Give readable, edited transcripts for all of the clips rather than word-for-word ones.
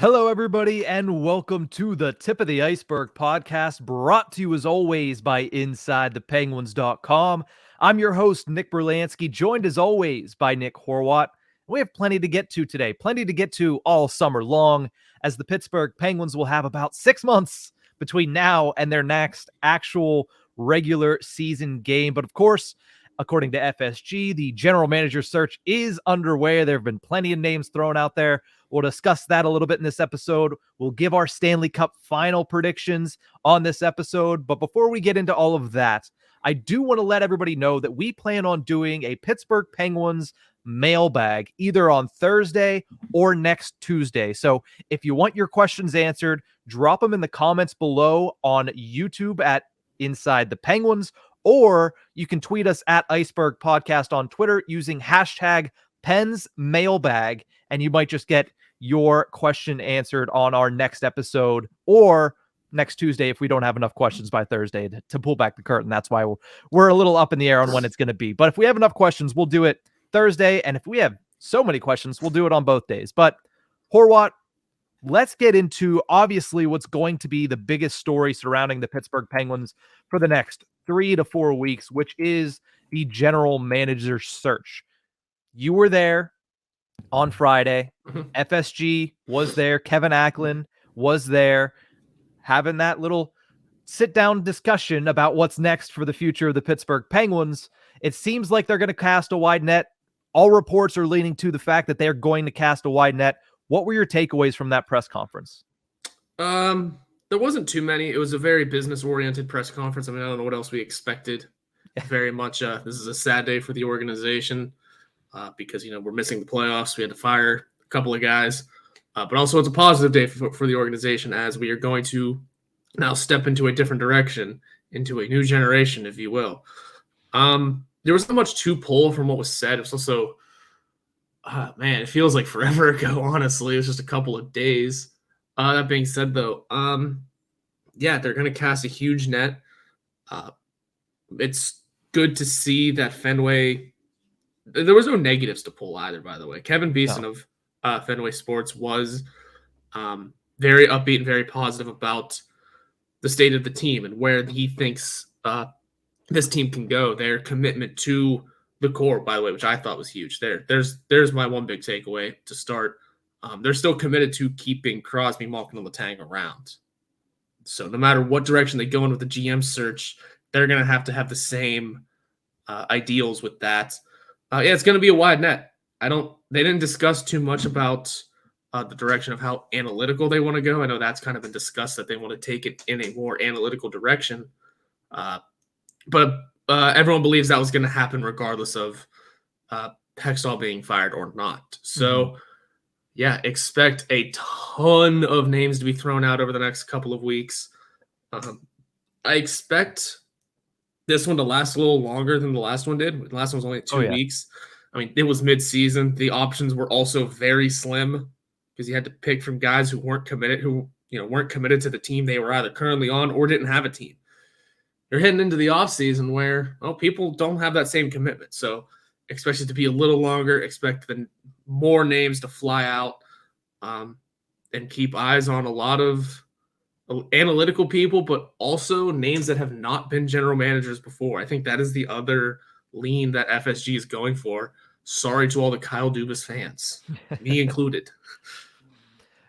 Hello, everybody, and welcome to the Tip of the Ice-Burgh podcast, brought to you as always by InsideThePenguins.com. I'm your host, Nick Brlansky, joined as always by Nick Horwat. We have plenty to get to today, plenty to get to all summer long, as the Pittsburgh Penguins will have about 6 months between now and their next actual regular season game. But of course, according to FSG, the general manager search is underway. There have been plenty of names thrown out there. We'll discuss that a little bit in this episode. We'll give our Stanley Cup final predictions on this episode. But before we get into all of that, I do want to let everybody know that we plan on doing a Pittsburgh Penguins mailbag either on Thursday or next Tuesday. So if you want your questions answered, drop them in the comments below on YouTube at Inside the Penguins, or you can tweet us at Ice-Burgh Podcast on Twitter using hashtag Pens Mailbag, and you might just get your question answered on our next episode or next Tuesday if we don't have enough questions by Thursday to pull back the curtain. That's why we're a little up in the air on when it's going to be. But if we have enough questions, we'll do it Thursday. And if we have so many questions, we'll do it on both days. But Horwat, let's get into obviously what's going to be the biggest story surrounding the Pittsburgh Penguins for the next 3 to 4 weeks, which is the general manager search. You were there on Friday. FSG was there. Kevin Acklin was there, having that little sit-down discussion about what's next for the future of the Pittsburgh Penguins. It seems like they're going to cast a wide net. All reports are leaning to the fact that they're going to cast a wide net. What were your takeaways from that press conference? There wasn't too many. It was a very business-oriented press conference. I mean, I don't know what else we expected. Very much, this is a sad day for the organization. Because, we're missing the playoffs. We had to fire a couple of guys. But also it's a positive day for the organization, as we are going to now step into a different direction, into a new generation, if you will. There was not much to pull from what was said. It was also, it feels like forever ago, honestly. It was just a couple of days. That being said, though, they're going to cast a huge net. It's good to see that Fenway – there was no negatives to pull either, by the way. Kevin Beeson of Fenway Sports was very upbeat and very positive about the state of the team and where he thinks this team can go. Their commitment to the core, by the way, which I thought was huge. There's my one big takeaway to start. They're still committed to keeping Crosby, Malkin, and Letang around. So no matter what direction they go in with the GM search, they're going to have the same ideals with that. It's going to be a wide net. They didn't discuss too much about the direction of how analytical they want to go. I know that's kind of been discussed, that they want to take it in a more analytical direction. But everyone believes that was going to happen regardless of Hextall being fired or not. So, expect a ton of names to be thrown out over the next couple of weeks. I expect this one to last a little longer than the last one did. The last one was only 2 weeks. I mean, it was mid-season. The options were also very slim because you had to pick from guys who weren't committed to the team they were either currently on or didn't have a team. You're heading into the offseason where, people don't have that same commitment. So expect it to be a little longer. Expect the more names to fly out, and keep eyes on a lot of analytical people, but also names that have not been general managers before. I think that is the other lean that FSG is going for. Sorry to all the Kyle Dubas fans, me included.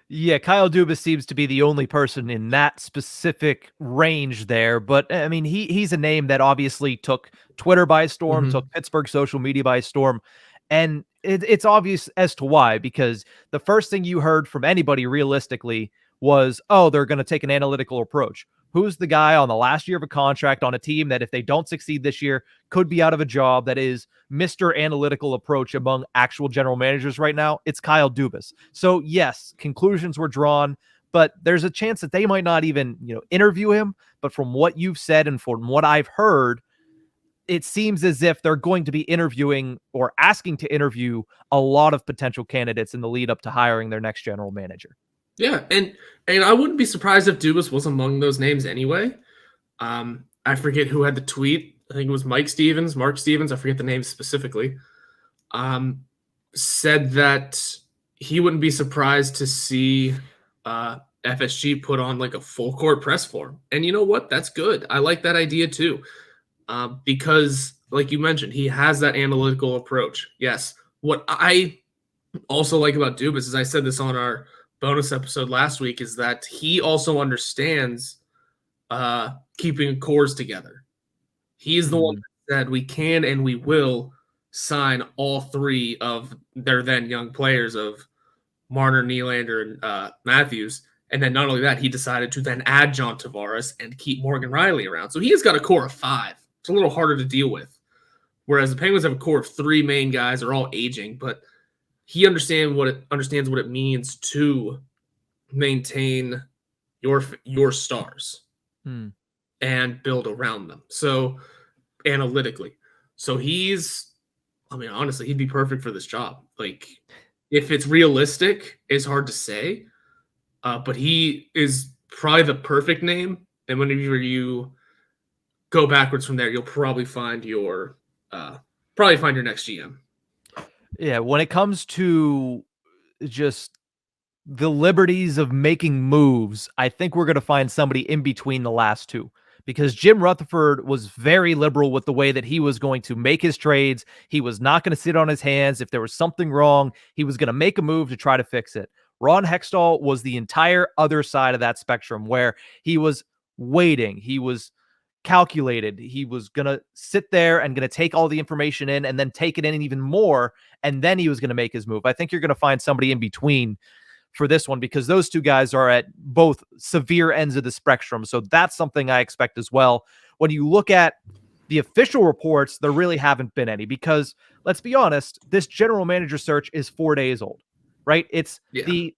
Yeah, Kyle Dubas seems to be the only person in that specific range there. But, I mean, he's a name that obviously took Twitter by storm, took Pittsburgh social media by storm. And it's obvious as to why, because the first thing you heard from anybody realistically was, they're going to take an analytical approach. Who's the guy on the last year of a contract on a team that if they don't succeed this year could be out of a job, that is Mr. Analytical approach among actual general managers right now? It's Kyle Dubas. So yes, conclusions were drawn, but there's a chance that they might not even, interview him. But from what you've said and from what I've heard, it seems as if they're going to be interviewing or asking to interview a lot of potential candidates in the lead up to hiring their next general manager. Yeah, and I wouldn't be surprised if Dubas was among those names anyway. I forget who had the tweet. I think it was Mark Stevens. I forget the name specifically. Said that he wouldn't be surprised to see FSG put on like a full court press for him. And you know what? That's good. I like that idea too. Because, like you mentioned, he has that analytical approach. Yes. What I also like about Dubas, as I said this on our bonus episode last week, is that he also understands keeping cores together. He's the one that said we can and we will sign all three of their then young players of Marner, Nylander, and Matthews. And then not only that, he decided to then add John Tavares and keep Morgan Riley around. So he has got a core of 5. It's a little harder to deal with. Whereas the Penguins have a core of 3 main guys. They're all aging, but he understands what it means to maintain your stars and build around them. So analytically. So honestly, he'd be perfect for this job. Like, if it's realistic, it's hard to say. But he is probably the perfect name. And whenever you go backwards from there, you'll probably find your next GM. Yeah, when it comes to just the liberties of making moves, I think we're going to find somebody in between the last two, because Jim Rutherford was very liberal with the way that he was going to make his trades. He was not going to sit on his hands. If there was something wrong, he was going to make a move to try to fix it. Ron Hextall was the entire other side of that spectrum, where he was waiting. He was calculated. He was going to sit there and going to take all the information in and then take it in even more, and then he was going to make his move. I think you're going to find somebody in between for this one, because those two guys are at both severe ends of the spectrum. So that's something I expect as well. When you look at the official reports, there really haven't been any, because let's be honest, this general manager search is 4 days old, right? It's the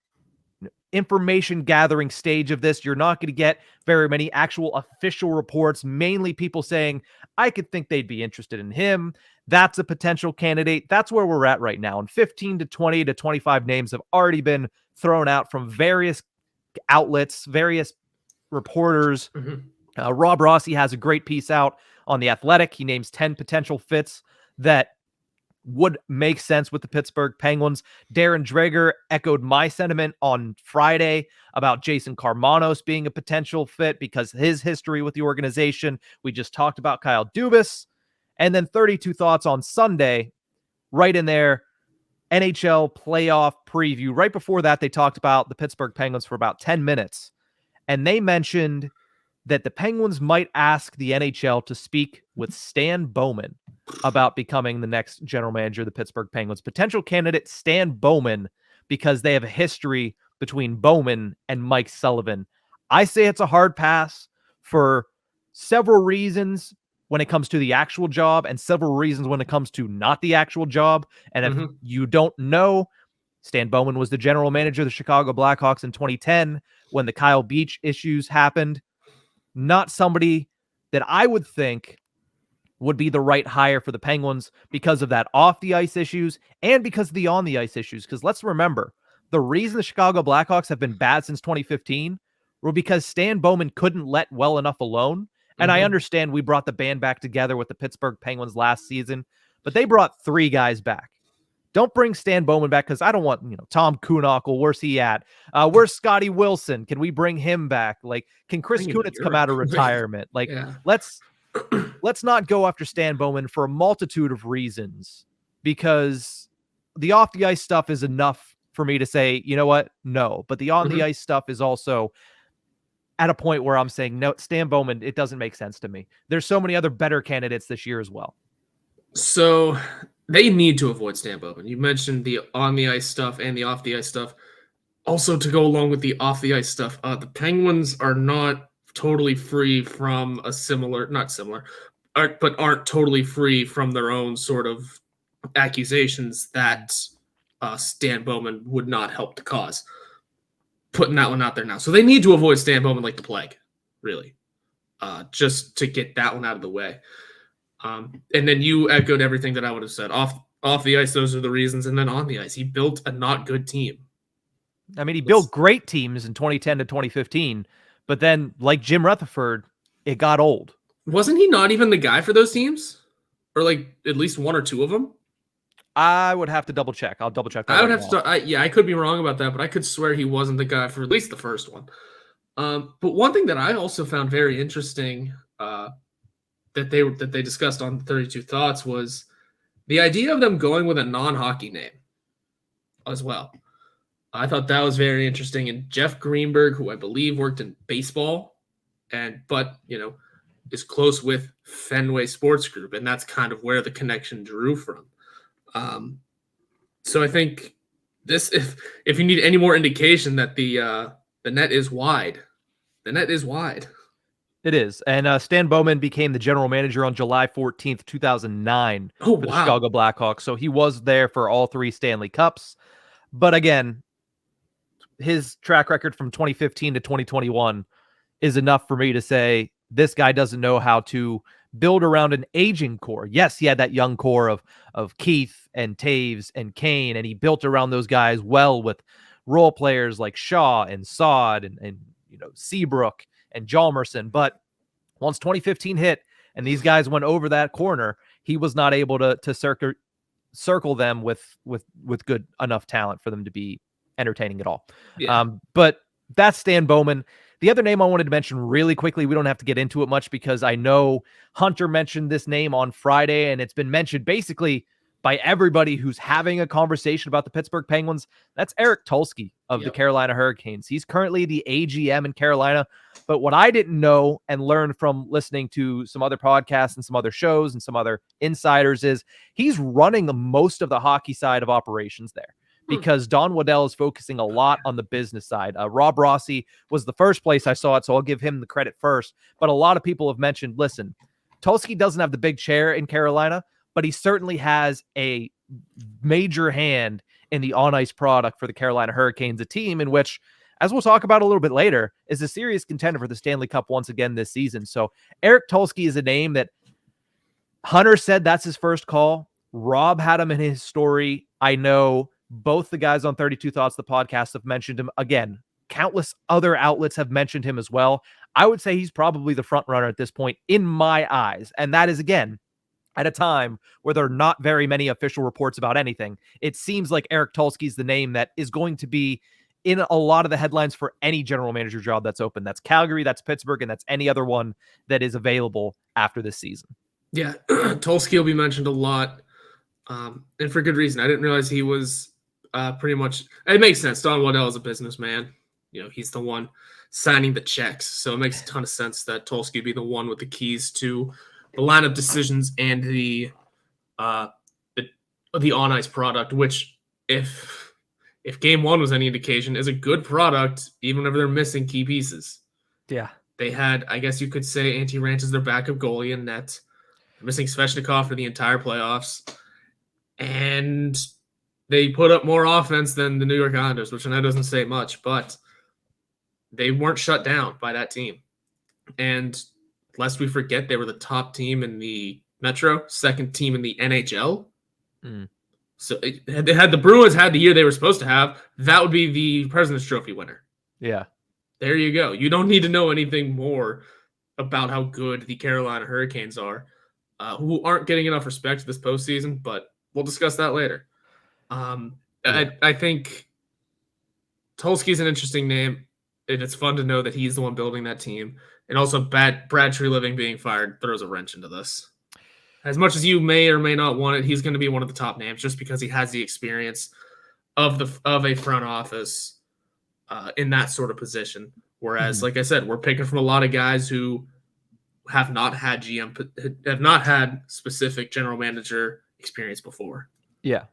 information gathering stage of this. You're not going to get very many actual official reports, mainly people saying, I could think they'd be interested in him. That's a potential candidate. That's where we're at right now. And 15 to 20 to 25 names have already been thrown out from various outlets, various reporters. Rob Rossi has a great piece out on The Athletic. He names 10 potential fits that would make sense with the Pittsburgh Penguins. Darren Dreger echoed my sentiment on Friday about Jason Karmanos being a potential fit because his history with the organization. We just talked about Kyle Dubas. And then 32 Thoughts on Sunday, right in there, NHL playoff preview. Right before that, they talked about the Pittsburgh Penguins for about 10 minutes. And they mentioned that the Penguins might ask the NHL to speak with Stan Bowman about becoming the next general manager of the Pittsburgh Penguins. Potential candidate Stan Bowman, because they have a history between Bowman and Mike Sullivan. I say it's a hard pass for several reasons when it comes to the actual job and several reasons when it comes to not the actual job. And if you don't know, Stan Bowman was the general manager of the Chicago Blackhawks in 2010 when the Kyle Beach issues happened. Not somebody that I would think would be the right hire for the Penguins because of that off the ice issues and because of the on the ice issues. Because let's remember, the reason the Chicago Blackhawks have been bad since 2015 were because Stan Bowman couldn't let well enough alone. And I understand we brought the band back together with the Pittsburgh Penguins last season, but they brought 3 guys back. Don't bring Stan Bowman back, because I don't want, Tom Kuhnhackl. Where's he at? Where's Scotty Wilson? Can we bring him back? Like, can Chris Kunitz come out of retirement? Like, let's not go after Stan Bowman for a multitude of reasons, because the off the ice stuff is enough for me to say, you know what? No. But the on the ice stuff is also at a point where I'm saying, no, Stan Bowman, it doesn't make sense to me. There's so many other better candidates this year as well. So they need to avoid Stan Bowman. You mentioned the on the ice stuff and the off the ice stuff. Also, to go along with the off the ice stuff, the Penguins are not totally free from but aren't totally free from their own sort of accusations that Stan Bowman would not help the cause. Putting that one out there now. So they need to avoid Stan Bowman like the plague, really, just to get that one out of the way. And then you echoed everything that I would have said. Off the ice, those are the reasons. And then on the ice, he built a not good team. I mean, he built great teams in 2010 to 2015, but then, like Jim Rutherford, it got old. Wasn't he not even the guy for those teams? Or like at least one or two of them? I would have to double check. I'll double check that I would right have now. to. I could be wrong about that, but I could swear he wasn't the guy for at least the first one. But one thing that I also found very interesting that they discussed on 32 Thoughts was the idea of them going with a non-hockey name as well. I thought that was very interesting. And Jeff Greenberg, who I believe worked in baseball, but is close with Fenway Sports Group, and that's kind of where the connection drew from. So I think this, if you need any more indication that the net is wide, the net is wide. It is. And Stan Bowman became the general manager on July 14th, 2009 Oh, for the wow. Chicago Blackhawks. So he was there for all 3 Stanley Cups. But again, his track record from 2015 to 2021 is enough for me to say this guy doesn't know how to build around an aging core. Yes, he had that young core of Keith and Taves and Kane, and he built around those guys well with role players like Shaw and Saad and Seabrook and Hjalmarsson. But once 2015 hit and these guys went over that corner, he was not able to circle them with good enough talent for them to be entertaining at all. Yeah. But that's Stan Bowman. The other name I wanted to mention really quickly, we don't have to get into it much because I know Hunter mentioned this name on Friday, and it's been mentioned basically by everybody who's having a conversation about the Pittsburgh Penguins. That's Eric Tulsky of the Carolina Hurricanes. He's currently the AGM in Carolina. But what I didn't know and learned from listening to some other podcasts and some other shows and some other insiders is he's running most of the hockey side of operations there, because Don Waddell is focusing a lot on the business side. Rob Rossi was the first place I saw it, so I'll give him the credit first. But a lot of people have mentioned, listen, Tulsky doesn't have the big chair in Carolina, but he certainly has a major hand in the on-ice product for the Carolina Hurricanes, a team in which, as we'll talk about a little bit later, is a serious contender for the Stanley Cup once again this season. So Eric Tulsky is a name that Hunter said that's his first call. Rob had him in his story. I know both the guys on 32 Thoughts, the podcast, have mentioned him. Again, countless other outlets have mentioned him as well. I would say he's probably the front runner at this point in my eyes. And that is, again, at a time where there are not very many official reports about anything. It seems like Eric Tulsky is the name that is going to be in a lot of the headlines for any general manager job that's open. That's Calgary, that's Pittsburgh, and that's any other one that is available after this season. Yeah, Tulsky will be mentioned a lot, and for good reason. I didn't realize he was pretty much. It makes sense. Don Waddell is a businessman. He's the one signing the checks, so it makes a ton of sense that Tulsky be the one with the keys to the lineup decisions and the on-ice product, which if game one was any indication, is a good product, even whenever they're missing key pieces. Yeah. They had, I guess you could say, Antti Raanta is their backup goalie in net. They're missing Svechnikov for the entire playoffs. And they put up more offense than the New York Islanders, which I know doesn't say much, but they weren't shut down by that team. And lest we forget, they were the top team in the Metro, second team in the NHL. So had the Bruins had the year they were supposed to have, that would be the President's Trophy winner. Yeah. There you go. You don't need to know anything more about how good the Carolina Hurricanes are, who aren't getting enough respect this postseason, but we'll discuss that later. I think Tulsky's an interesting name, and it's fun to know that he's the one building that team. And also Brad Treliving being fired throws a wrench into this. As much as you may or may not want it, he's going to be one of the top names just because he has the experience of a front office in that sort of position. Whereas, like I said, we're picking from a lot of guys who have not had specific general manager experience before. Yeah.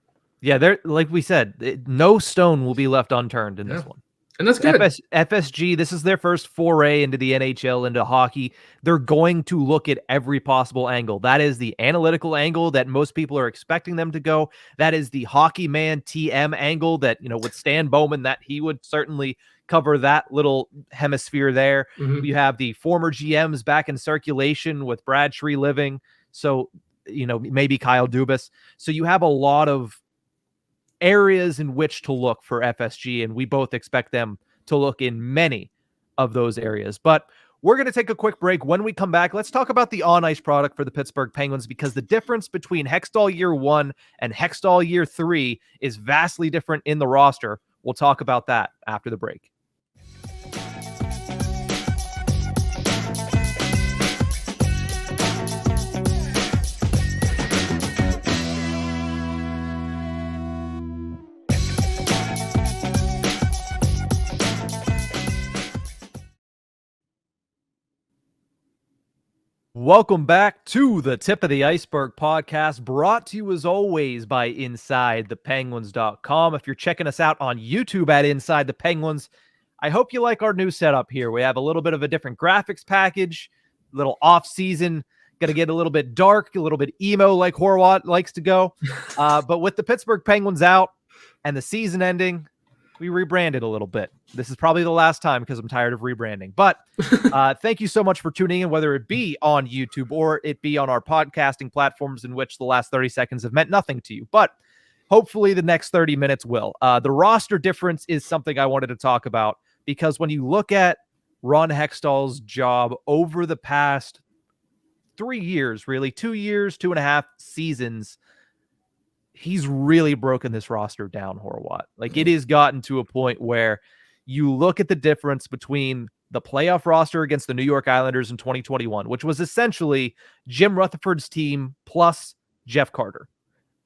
They're, like we said, no stone will be left unturned in this one. And that's good. FSG, this is their first foray into the NHL, into hockey. They're going to look at every possible angle. That is the analytical angle that most people are expecting them to go. That is the hockey man TM angle that, with Stan Bowman, that he would certainly cover that little hemisphere there. You have the former GMs back in circulation with Brad Treliving. So, maybe Kyle Dubas. So you have a lot of areas in which to look for FSG, and we both expect them to look in many of those areas. But We're going to take a quick break. When we come back, let's talk about the on-ice product for the Pittsburgh Penguins, because the difference between Hextall year 1 and Hextall year 3 is vastly different in the roster. We'll talk about that after the break. Welcome back to the Tip of the Ice-Burgh podcast, brought to you as always by InsideThePenguins.com. If you're checking us out on YouTube at Inside the Penguins, I hope you like our new setup here. We have a little bit of a different graphics package, a little off-season, going to get a little bit dark, a little bit emo like Horwat likes to go. But with the Pittsburgh Penguins out and the season ending, we rebranded a little bit. This is probably the last time because I'm tired of rebranding. But thank you so much for tuning in, whether it be on YouTube or it be on our podcasting platforms, in which the last 30 seconds have meant nothing to you. But hopefully the next 30 minutes will. The roster difference is something I wanted to talk about, because when you look at Ron Hextall's job over the past 3 years, really 2 years, 2.5 seasons, he's really broken this roster down, Horwat. Like, it has gotten to a point where you look at the difference between the playoff roster against the New York Islanders in 2021, which was essentially Jim Rutherford's team plus Jeff Carter.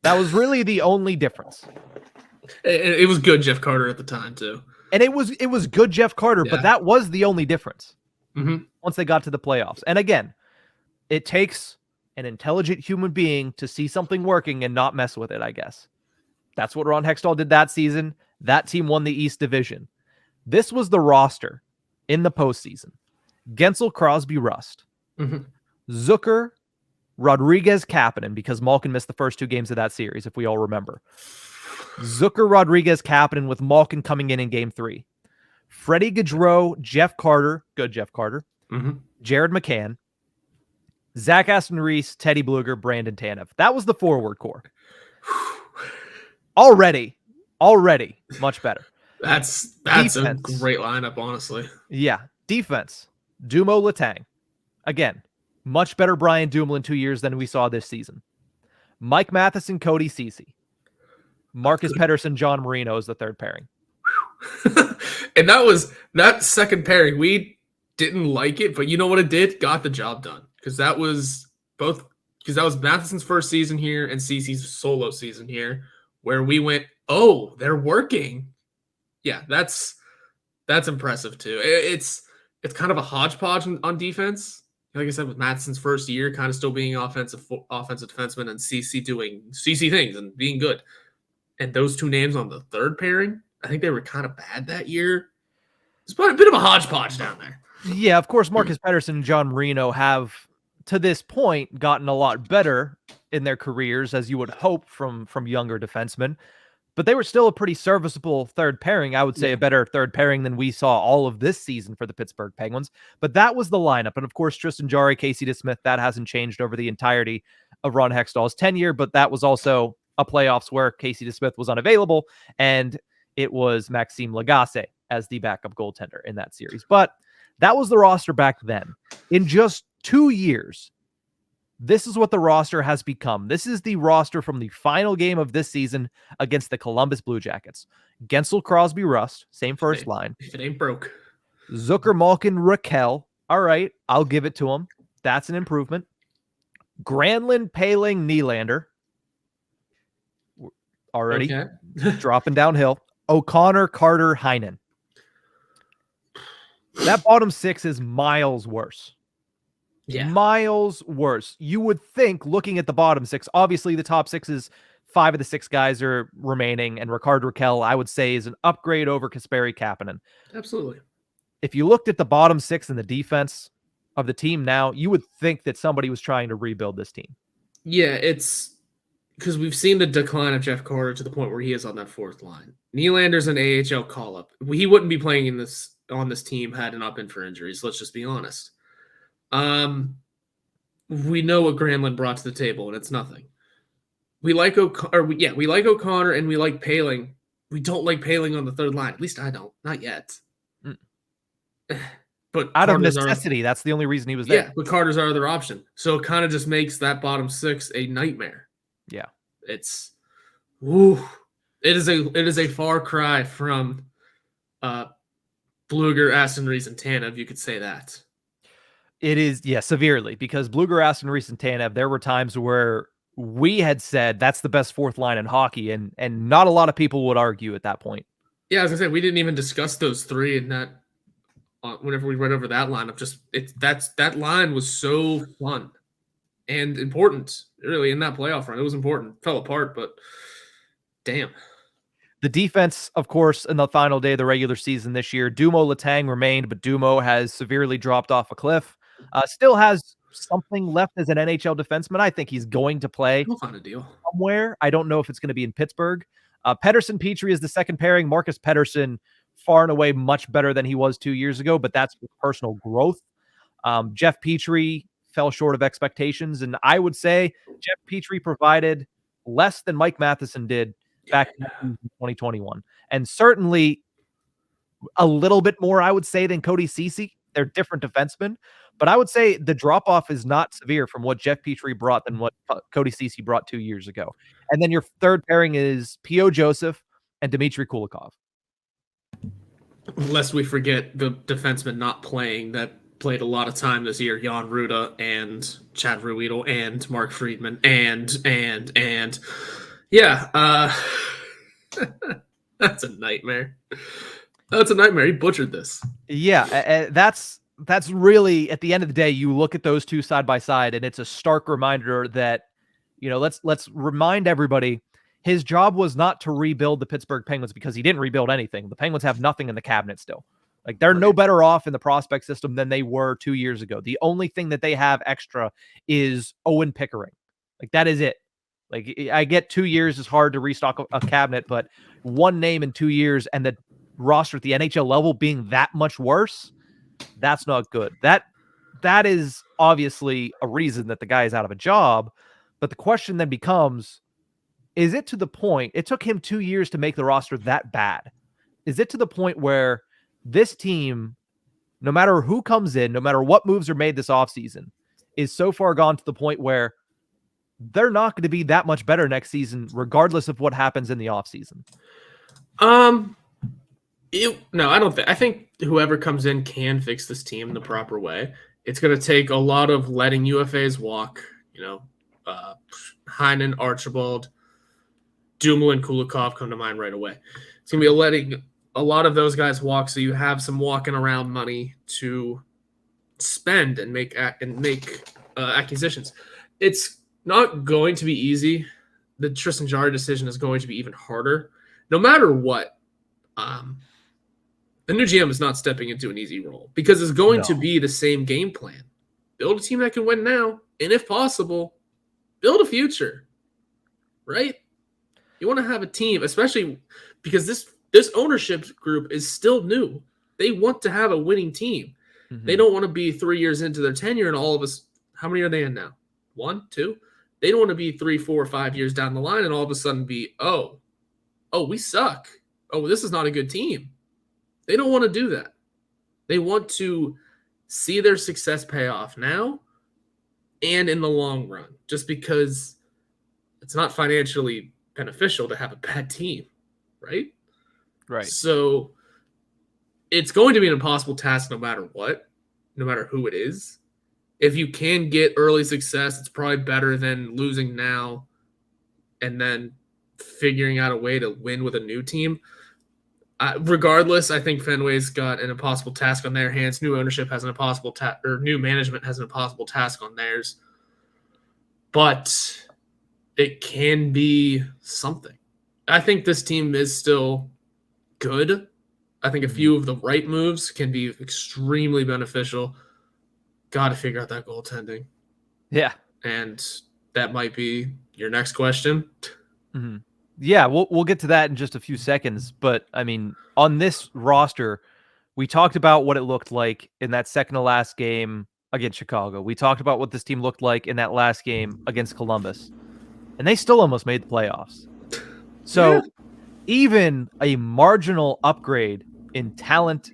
That was really the only difference. It was good Jeff Carter at the time, too. And it was good Jeff Carter, Yeah. but that was the only difference Mm-hmm. once they got to the playoffs. And again, it takes an intelligent human being to see something working and not mess with it, I guess. That's what Ron Hextall did that season. That team won the East Division. This was the roster in the postseason. Gensel, Crosby, Rust. Mm-hmm. Zucker, Rodriguez, Kapanen, because Malkin missed the first 2 games of that series, if we all remember. Zucker, Rodriguez, Kapanen, with Malkin coming in game 3. Freddie Gaudreau, Jeff Carter, good Jeff Carter. Mm-hmm. Jared McCann, Zach Aston Reese, Teddy Bluger, Brandon Tanev. That was the forward core. Already much better. That's Defense. a great lineup, honestly. Yeah. Defense. Dumo Letang. Again, much better Brian Dumoulin 2 years than we saw this season. Mike Matheson, Cody Ceci. Marcus Pettersson, John Marino is the third pairing. And that second pairing. We didn't like it, but you know what it did? Got the job done. Because that was Matheson's first season here and Cece's solo season here, where we went, oh, they're working. Yeah, that's impressive too. It's kind of a hodgepodge on defense. Like I said, with Matheson's first year, kind of still being offensive defenseman, and Cece doing Cece things and being good. And those 2 names on the third pairing, I think they were kind of bad that year. It's a bit of a hodgepodge down there. Yeah, of course, Marcus Pettersson and John Marino have, to this point, gotten a lot better in their careers, as you would hope from younger defensemen. But they were still a pretty serviceable third pairing. I would say a better third pairing than we saw all of this season for the Pittsburgh Penguins. But that was the lineup. And of course, Tristan Jarry, Casey DeSmith, that hasn't changed over the entirety of Ron Hextall's tenure. But that was also a playoffs where Casey DeSmith was unavailable, and it was Maxime Lagacé as the backup goaltender in that series. But that was the roster back then. In just 2 years, this is what the roster has become. This is the roster from the final game of this season against the Columbus Blue Jackets. Gensel, Crosby, Rust, same first line. If it ain't broke. Zucker, Malkin, Raquel. All right, I'll give it to him. That's an improvement. Granlund, Paling, Nylander. Already dropping downhill. O'Connor, Carter, Heinen. That bottom 6 is miles worse. Yeah. Miles worse. You would think, looking at the bottom 6, obviously the top 6 is 5 of the 6 guys are remaining, and Ricard Raquel, I would say, is an upgrade over Kasperi Kapanen. Absolutely. If you looked at the bottom 6 in the defense of the team now, you would think that somebody was trying to rebuild this team. Yeah, it's because we've seen the decline of Jeff Carter to the point where he is on that fourth line. Nylander's an AHL call-up. He wouldn't be playing on this team had it not been for injuries. Let's just be honest. We know what Granlund brought to the table, and it's nothing. We like O'Connor and we like Paling. We don't like Paling on the third line. At least I don't. Not yet. but Out of Carter's necessity, that's the only reason he was there. Yeah, but Carter's our other option. So it kind of just makes that bottom six a nightmare. Yeah. It's it is a far cry from Blueger, Aston Reese, and Tanev, you could say that. It is, yeah, severely, because Blueger, Aston Reese, and Tanev, there were times where we had said that's the best fourth line in hockey, and not a lot of people would argue at that point. Yeah, as I said, we didn't even discuss those three in that whenever we went over that lineup. That line was so fun and important, really, in that playoff run. It was important. Fell apart, but damn. The defense, of course, in the final day of the regular season this year, Dumo Letang remained, but Dumo has severely dropped off a cliff. Still has something left as an NHL defenseman. I think he's going to play We'll find a deal somewhere. I don't know if it's going to be in Pittsburgh. Pettersson Petrie is the second pairing. Marcus Pettersson, far and away much better than he was 2 years ago, but that's personal growth. Jeff Petrie fell short of expectations, and I would say Jeff Petrie provided less than Mike Matheson did back in 2021, and certainly a little bit more, I would say, than Cody Ceci. They're different defensemen, but I would say the drop-off is not severe from what Jeff Petrie brought than what Cody Ceci brought 2 years ago. And then your third pairing is P.O. Joseph and Dmitry Kulikov. Lest we forget the defenseman not playing that played a lot of time this year, Jan Ruda and Chad Ruedel and Mark Friedman and yeah, that's a nightmare. That's a nightmare. He butchered this. Yeah, that's really, at the end of the day, you look at those two side by side, and it's a stark reminder that, you know, let's remind everybody, his job was not to rebuild the Pittsburgh Penguins, because he didn't rebuild anything. The Penguins have nothing in the cabinet still. Like, they're no better off in the prospect system than they were 2 years ago. The only thing that they have extra is Owen Pickering. Like, that is it. Like, I get 2 years is hard to restock a cabinet, but one name in 2 years and the roster at the NHL level being that much worse, that's not good. That is obviously a reason that the guy is out of a job. But the question then becomes, is it to the point, it took him 2 years to make the roster that bad? Is it to the point where this team, no matter who comes in, no matter what moves are made this offseason, is so far gone to the point where they're not going to be that much better next season, regardless of what happens in the offseason? No, I don't think. I think whoever comes in can fix this team the proper way. It's going to take a lot of letting UFAs walk. You know, Heinen, Archibald, Dumoulin, Kulikov come to mind right away. It's going to be letting a lot of those guys walk, so you have some walking around money to spend and make acquisitions. It's not going to be easy. The Tristan Jarry decision is going to be even harder. No matter what, the new GM is not stepping into an easy role, because it's going to be the same game plan. Build a team that can win now, and if possible, build a future, right? You want to have a team, especially because this ownership group is still new. They want to have a winning team. Mm-hmm. They don't want to be 3 years into their tenure and all of us, how many are they in now? 1, 2? They don't want to be 3, 4, 5 years down the line and all of a sudden be, oh, we suck. Oh, this is not a good team. They don't want to do that. They want to see their success pay off now and in the long run, just because it's not financially beneficial to have a bad team, right? Right. So it's going to be an impossible task no matter what, no matter who it is. If you can get early success, it's probably better than losing now and then figuring out a way to win with a new team. Regardless, I think Fenway's got an impossible task on their hands. New ownership has an impossible task, or new management has an impossible task on theirs. But it can be something. I think this team is still good. I think a few of the right moves can be extremely beneficial. Got to figure out that goaltending. Yeah. And that might be your next question. Mm-hmm. Yeah, we'll get to that in just a few seconds. But, I mean, on this roster, we talked about what it looked like in that second to last game against Chicago. We talked about what this team looked like in that last game against Columbus. And they still almost made the playoffs. So even a marginal upgrade in talent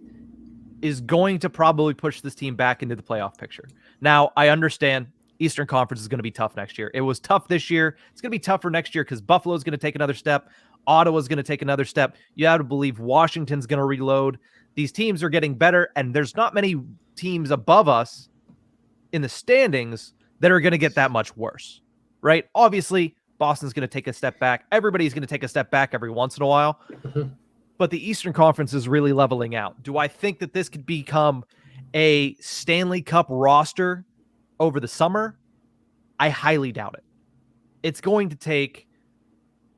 is going to probably push this team back into the playoff picture. Now, I understand Eastern Conference is going to be tough next year. It was tough this year. It's going to be tougher next year because Buffalo's going to take another step. Ottawa's going to take another step. You have to believe Washington's going to reload. These teams are getting better, and there's not many teams above us in the standings that are going to get that much worse, right? Obviously, Boston's going to take a step back. Everybody's going to take a step back every once in a while. But the Eastern Conference is really leveling out. Do I think that this could become a Stanley Cup roster over the summer? I highly doubt it. It's going to take,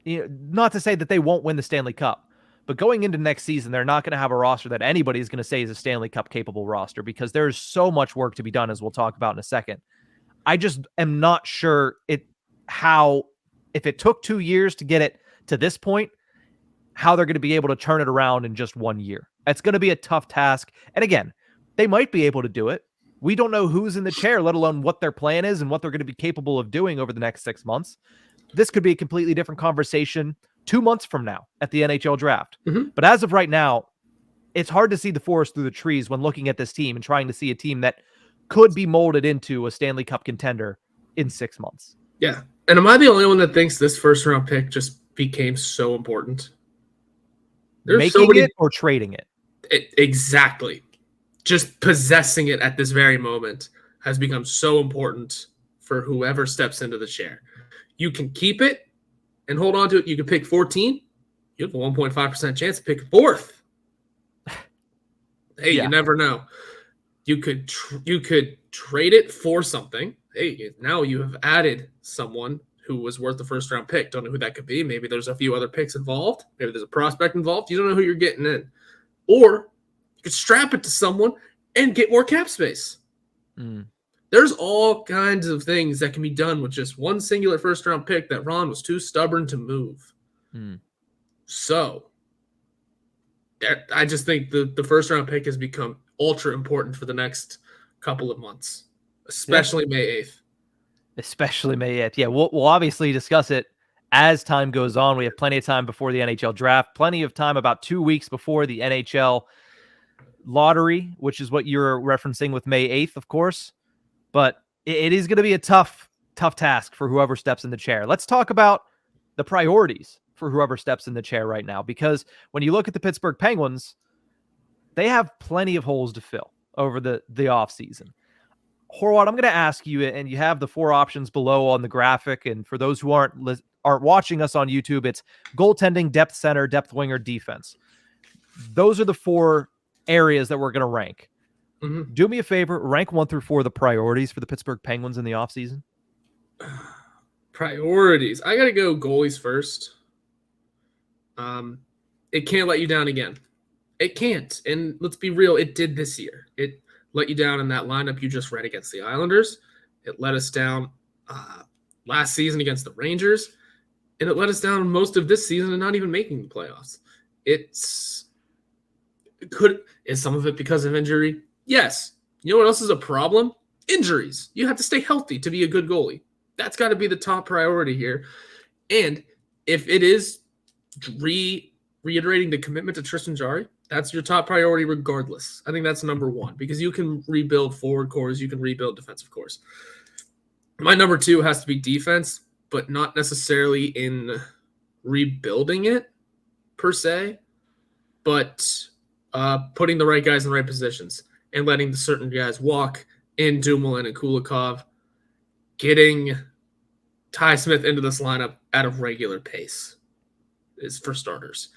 not to say that they won't win the Stanley Cup, but going into next season, they're not going to have a roster that anybody is going to say is a Stanley Cup capable roster because there's so much work to be done, as we'll talk about in a second. I just am not sure if it took 2 years to get it to this point, how they're going to be able to turn it around in just 1 year. It's going to be a tough task. And again, they might be able to do it. We don't know who's in the chair, let alone what their plan is and what they're going to be capable of doing over the next 6 months. This could be a completely different conversation 2 months from now at the NHL draft. But as of right now, it's hard to see the forest through the trees when looking at this team and trying to see a team that could be molded into a Stanley Cup contender in 6 months. Yeah. And am I the only one that thinks this first round pick just became so important? There's making it or trading it? Exactly. Just possessing it at this very moment has become so important for whoever steps into the chair. You can keep it and hold on to it. You can pick 14. You have a 1.5% chance to pick fourth. Hey, You never know. You could trade it for something. Hey, now you have added someone who was worth the first round pick. Don't know who that could be. Maybe there's a few other picks involved. Maybe there's a prospect involved. You don't know who you're getting in. Or you could strap it to someone and get more cap space. There's all kinds of things that can be done with just one singular first round pick that Ron was too stubborn to move. So I just think the first round pick has become ultra important for the next couple of months, especially May 8th. Especially May 8th. Yeah, we'll obviously discuss it as time goes on. We have plenty of time before the NHL draft, plenty of time about 2 weeks before the NHL lottery, which is what you're referencing with May 8th, of course. But it is going to be a tough task for whoever steps in the chair. Let's talk about the priorities for whoever steps in the chair right now, because when you look at the Pittsburgh Penguins, they have plenty of holes to fill over the offseason. Horwat, I'm going to ask you, and you have the 4 options below on the graphic. And for those who aren't watching us on YouTube, it's goaltending, depth center, depth winger, defense. Those are the 4 areas that we're going to rank. Do me a favor, rank 1 through 4 the priorities for the Pittsburgh Penguins in the offseason. Priorities. I got to go goalies first. It can't let you down again. It can't. And let's be real, it did this year. It let you down in that lineup you just read against the Islanders. It let us down last season against the Rangers. And it let us down most of this season and not even making the playoffs. Is some of it because of injury? Yes. You know what else is a problem? Injuries. You have to stay healthy to be a good goalie. That's got to be the top priority here. And if it is reiterating the commitment to Tristan Jarry, that's your top priority regardless. I think that's number 1 because you can rebuild forward cores, you can rebuild defensive cores. My number 2 has to be defense, but not necessarily in rebuilding it per se, but putting the right guys in the right positions and letting the certain guys walk in Dumoulin and Kulikov, getting Ty Smith into this lineup at a regular pace is for starters.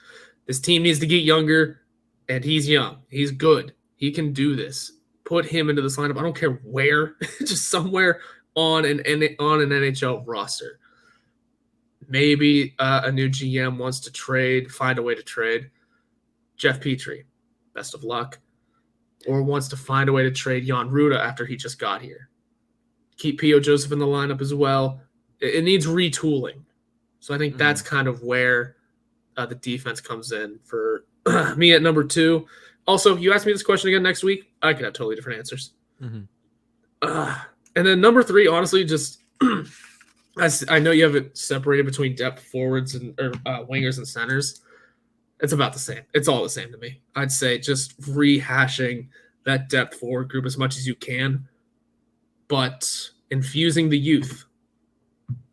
This team needs to get younger, and he's young. He's good. He can do this. Put him into this lineup. I don't care where, just somewhere on an NHL roster. Maybe a new GM wants to find a way to trade Jeff Petrie. Best of luck. Or wants to find a way to trade Jan Ruda after he just got here. Keep P.O. Joseph in the lineup as well. It needs retooling. So I think that's kind of where the defense comes in for me at number 2. Also, you ask me this question again next week, I could have totally different answers. And then number 3, honestly, just I know you have it separated between depth forwards and wingers and centers. It's about the same. It's all the same to me. I'd say just rehashing that depth forward group as much as you can, but infusing the youth,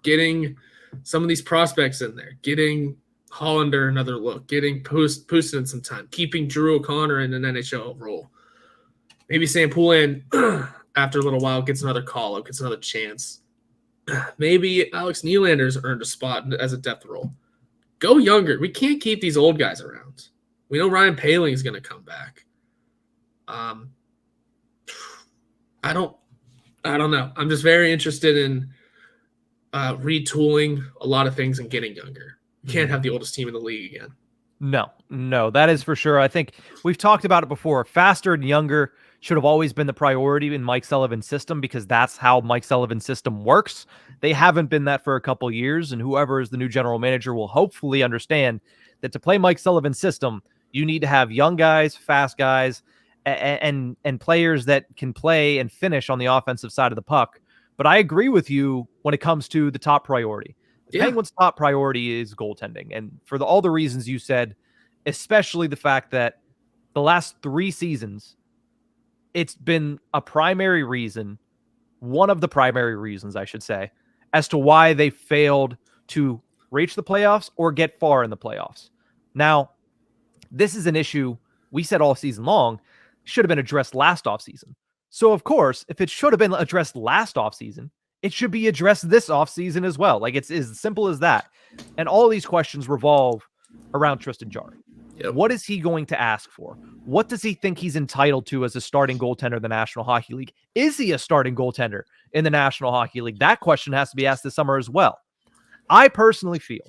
getting some of these prospects in there, getting Hollander another look, getting Pustin some time, keeping Drew O'Connor in an NHL role. Maybe Sam Poulin, after a little while, gets another call-up, gets another chance. Maybe Alex Nylander's earned a spot as a depth role. Go younger. We can't keep these old guys around. We know Ryan Poehling is going to come back. I don't know. I'm just very interested in retooling a lot of things and getting younger. You can't have the oldest team in the league again. No, that is for sure. I think we've talked about it before. Faster and younger should have always been the priority in Mike Sullivan's system because that's how Mike Sullivan's system works. They haven't been that for a couple years, and whoever is the new general manager will hopefully understand that to play Mike Sullivan's system, you need to have young guys, fast guys, and players that can play and finish on the offensive side of the puck. But I agree with you when it comes to the top priority. The Penguins' top priority is goaltending, and for all the reasons you said, especially the fact that the last 3 seasons, it's been a primary reason, one of the primary reasons, I should say, as to why they failed to reach the playoffs or get far in the playoffs. Now, this is an issue we said all season long should have been addressed last offseason. So, of course, if it should have been addressed last offseason, it should be addressed this offseason as well. Like, it's as simple as that. And all these questions revolve around Tristan Jarry. Yep. What is he going to ask for? What does he think he's entitled to as a starting goaltender in the National Hockey League? Is he a starting goaltender in the National Hockey League? That question has to be asked this summer as well. I personally feel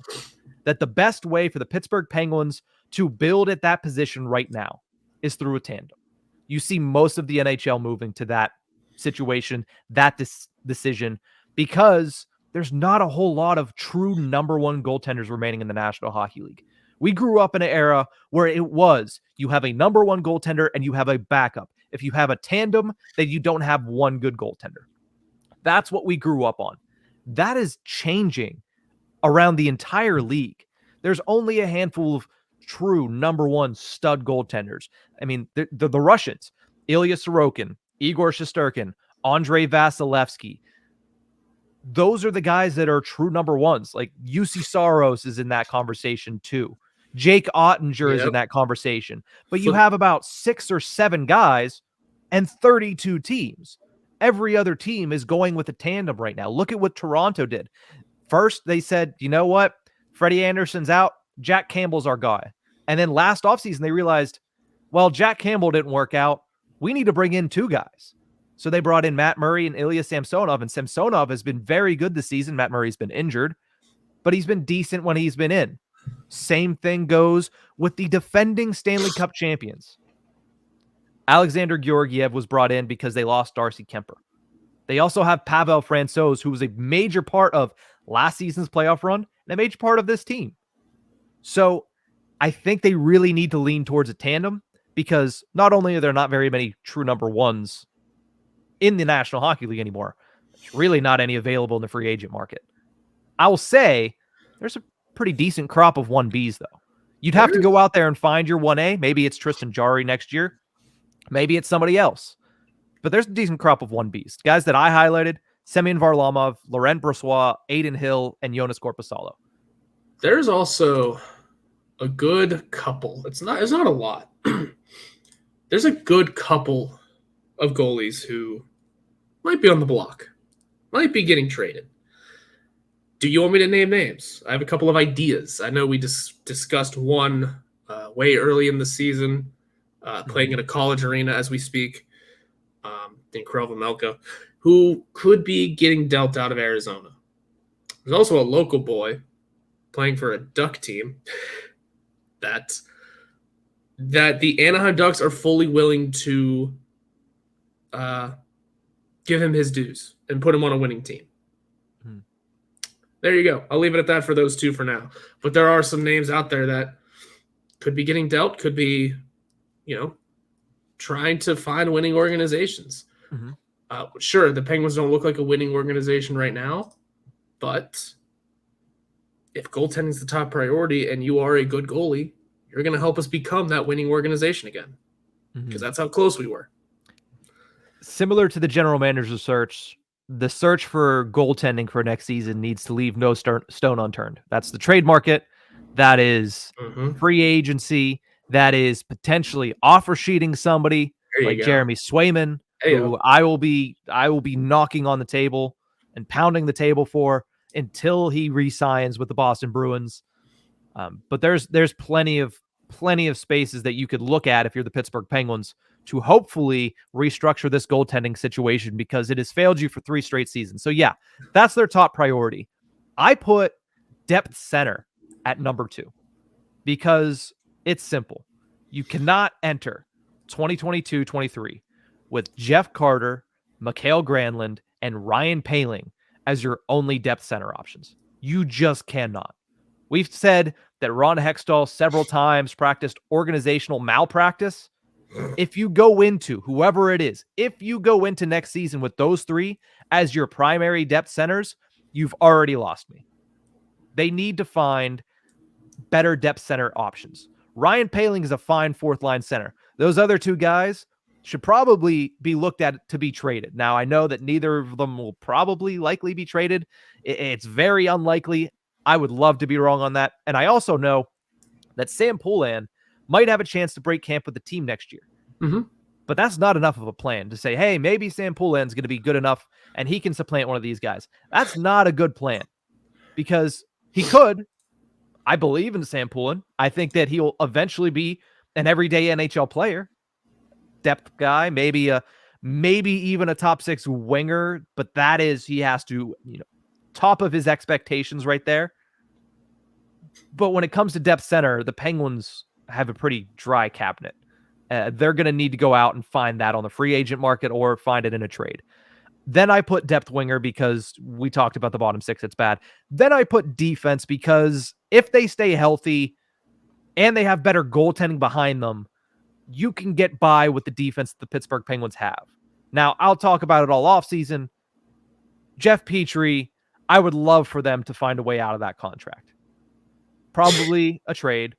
that the best way for the Pittsburgh Penguins to build at that position right now is through a tandem. You see most of the NHL moving to that situation, that decision, because there's not a whole lot of true number one goaltenders remaining in the National Hockey League. We grew up in an era where it was you have a number one goaltender and you have a backup. If you have a tandem, then you don't have one good goaltender. That's what we grew up on. That is changing around the entire league. There's only a handful of true number one stud goaltenders. I mean, the Russians, Ilya Sorokin, Igor Shesterkin, Andrei Vasilevsky. Those are the guys that are true number ones. Like UC Saros is in that conversation too. Jake Ottinger is in that conversation. But you have about 6 or 7 guys and 32 teams. Every other team is going with a tandem right now. Look at what Toronto did. First, they said, you know what? Freddie Anderson's out. Jack Campbell's our guy. And then last offseason, they realized, well, Jack Campbell didn't work out. We need to bring in 2 guys. So they brought in Matt Murray and Ilya Samsonov, and Samsonov has been very good this season. Matt Murray's been injured, but he's been decent when he's been in. Same thing goes with the defending Stanley Cup champions. Alexander Georgiev was brought in because they lost Darcy Kemper. They also have Pavel Francouz, who was a major part of last season's playoff run and a major part of this team. So I think they really need to lean towards a tandem because not only are there not very many true number ones in the National Hockey League anymore, there's really not any available in the free agent market. I will say there's a pretty decent crop of 1Bs, though. You'd have to go out there and find your 1A. Maybe it's Tristan Jarry next year. Maybe it's somebody else. But there's a decent crop of 1Bs. Guys that I highlighted, Semyon Varlamov, Laurent Brossoit, Aiden Hill, and Jonas Korpisalo. There's also a good couple. It's not a lot. There's a good couple of goalies who might be on the block, might be getting traded. Do you want me to name names? I have a couple of ideas. I know we discussed one way early in the season, playing in a college arena as we speak, in Krova, who could be getting dealt out of Arizona. There's also a local boy playing for a Duck team that the Anaheim Ducks are fully willing to give him his dues and put him on a winning team. There you go. I'll leave it at that for those 2 for now. But there are some names out there that could be getting dealt, could be, trying to find winning organizations. Sure, the Penguins don't look like a winning organization right now, but if goaltending is the top priority and you are a good goalie, you're going to help us become that winning organization again, because that's how close we were. Similar to the general manager's search, the search for goaltending for next season needs to leave no stone unturned. That's the trade market. That is free agency. That is potentially offer sheeting somebody like Jeremy Swayman, who I will be knocking on the table and pounding the table for until he re-signs with the Boston Bruins. But there's plenty of spaces that you could look at if you're the Pittsburgh Penguins to hopefully restructure this goaltending situation, because it has failed you for 3 straight seasons. So yeah, that's their top priority. I put depth center at number 2 because it's simple. You cannot enter 2022-23 with Jeff Carter, Mikael Granlund, and Ryan Poehling as your only depth center options. You just cannot. We've said that Ron Hextall several times practiced organizational malpractice. If you go into, whoever it is, if you go into next season with those 3 as your primary depth centers, you've already lost me. They need to find better depth center options. Ryan Poehling is a fine 4th-line center. Those other 2 guys should probably be looked at to be traded. Now, I know that neither of them will probably likely be traded. It's very unlikely. I would love to be wrong on that. And I also know that Sam Poulin might have a chance to break camp with the team next year. But that's not enough of a plan to say, hey, maybe Sam Poulin's going to be good enough and he can supplant one of these guys. That's not a good plan, because he could. I believe in Sam Poulin. I think that he'll eventually be an everyday NHL player, depth guy, maybe even a top 6 winger. But that is, he has to, top of his expectations right there. But when it comes to depth center, the Penguins have a pretty dry cabinet. They're going to need to go out and find that on the free agent market or find it in a trade. Then I put depth winger because we talked about the bottom 6. It's bad. Then I put defense because if they stay healthy and they have better goaltending behind them, you can get by with the defense the Pittsburgh Penguins have. Now, I'll talk about it all offseason. Jeff Petrie, I would love for them to find a way out of that contract. Probably a trade.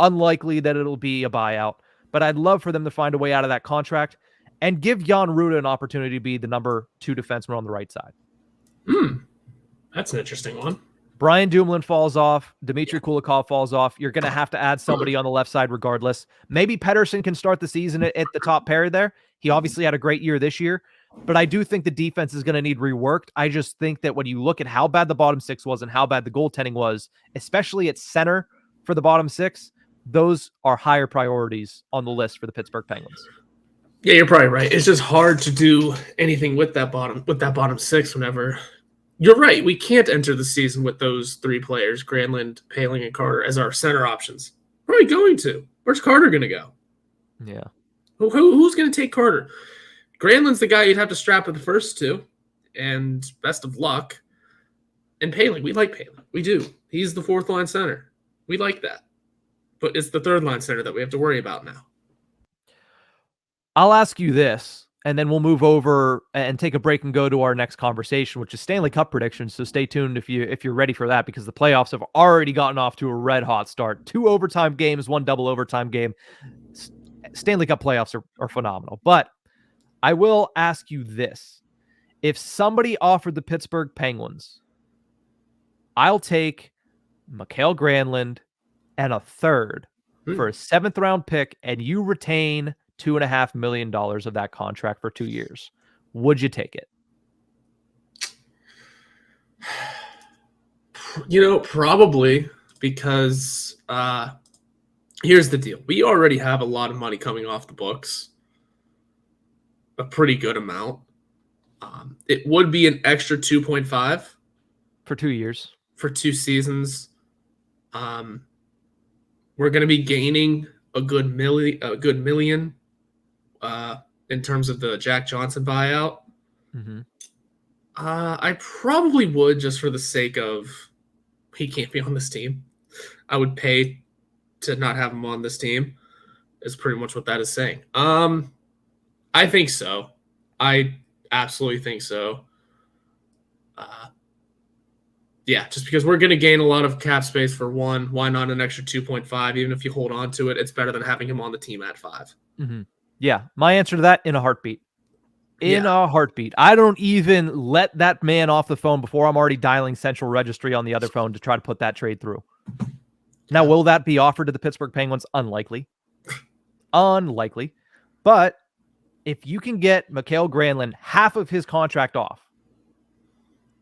Unlikely that it'll be a buyout, but I'd love for them to find a way out of that contract and give Jan Rutta an opportunity to be the number 2 defenseman on the right side. That's an interesting one. Brian Dumoulin falls off. Dmitry Kulikov falls off. You're going to have to add somebody on the left side regardless. Maybe Pettersson can start the season at the top pair there. He obviously had a great year this year, but I do think the defense is going to need reworked. I just think that when you look at how bad the bottom 6 was and how bad the goaltending was, especially at center for the bottom 6, those are higher priorities on the list for the Pittsburgh Penguins. Yeah, you're probably right. It's just hard to do anything with that bottom 6 whenever. You're right. We can't enter the season with those 3 players, Granlund, Poehling, and Carter, as our center options. Where are we going to? Where's Carter going to go? Yeah. Who's going to take Carter? Granlund's the guy you'd have to strap with the first 2, and best of luck. And Poehling, we like Poehling. We do. He's the 4th-line center. We like that. But it's the 3rd-line center that we have to worry about now. I'll ask you this, and then we'll move over and take a break and go to our next conversation, which is Stanley Cup predictions. So stay tuned if you're ready for that, because the playoffs have already gotten off to a red hot start. 2 overtime games, 1 double overtime game. Stanley Cup playoffs are phenomenal. But I will ask you this. If somebody offered the Pittsburgh Penguins, I'll take Mikael Granlund and a 3rd for a 7th-round pick, and you retain $2.5 million of that contract for 2 years. Would you take it? Probably, because here's the deal. We already have a lot of money coming off the books, a pretty good amount. It would be an extra 2.5 for 2 years, for 2 seasons. We're going to be gaining a good million in terms of the Jack Johnson buyout. I probably would, just for the sake of he can't be on this team. I would pay to not have him on this team, is pretty much what that is saying. I think so. I absolutely think so. Yeah, just because we're going to gain a lot of cap space for one. Why not an extra 2.5? Even if you hold on to it, it's better than having him on the team at 5. Mm-hmm. Yeah, my answer to that, in a heartbeat. In Yeah. a heartbeat. I don't even let that man off the phone before I'm already dialing Central Registry on the other phone to try to put that trade through. Now, will that be offered to the Pittsburgh Penguins? Unlikely. Unlikely. But if you can get Mikael Granlund half of his contract off,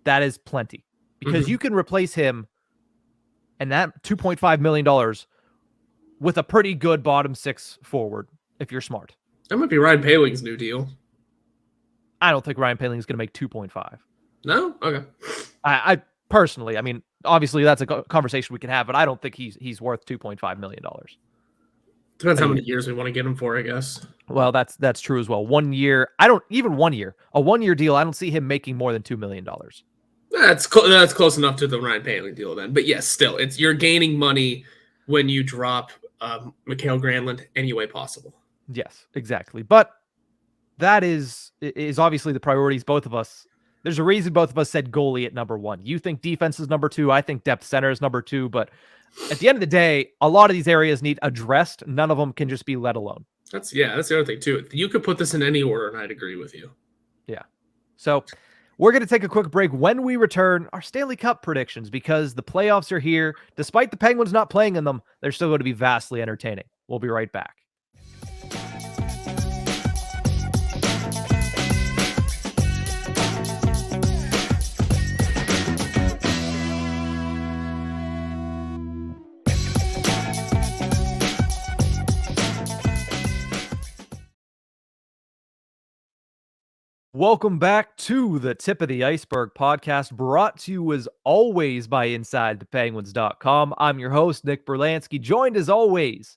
that is plenty. Because you can replace him and that $2.5 million with a pretty good bottom 6 forward, if you're smart. That might be Ryan Paling's new deal. I don't think Ryan Paling is going to make 2.5. No? Okay. I personally, I mean, obviously that's a conversation we can have, but I don't think he's worth $2.5 million. Depends how many years we want to get him for, I guess. Well, that's true as well. 1 year, I don't even 1 year. A 1 year deal, I don't see him making more than $2 million. That's close enough to the Ryan Paling deal then. But yes, still, you're gaining money when you drop Mikael Granlund any way possible. Yes, exactly. But that is obviously the priorities. Both of us, there's a reason both of us said goalie at number 1. You think defense is number 2. I think depth center is number 2. But at the end of the day, a lot of these areas need addressed. None of them can just be let alone. That's the other thing too. You could put this in any order, and I'd agree with you. Yeah. So we're going to take a quick break. When we return, our Stanley Cup predictions, because the playoffs are here. Despite the Penguins not playing in them, they're still going to be vastly entertaining. We'll be right back. Welcome back to the Tip of the Ice-Burgh podcast, brought to you as always by InsideThePenguins.com. I'm your host, Nick Brlansky, joined as always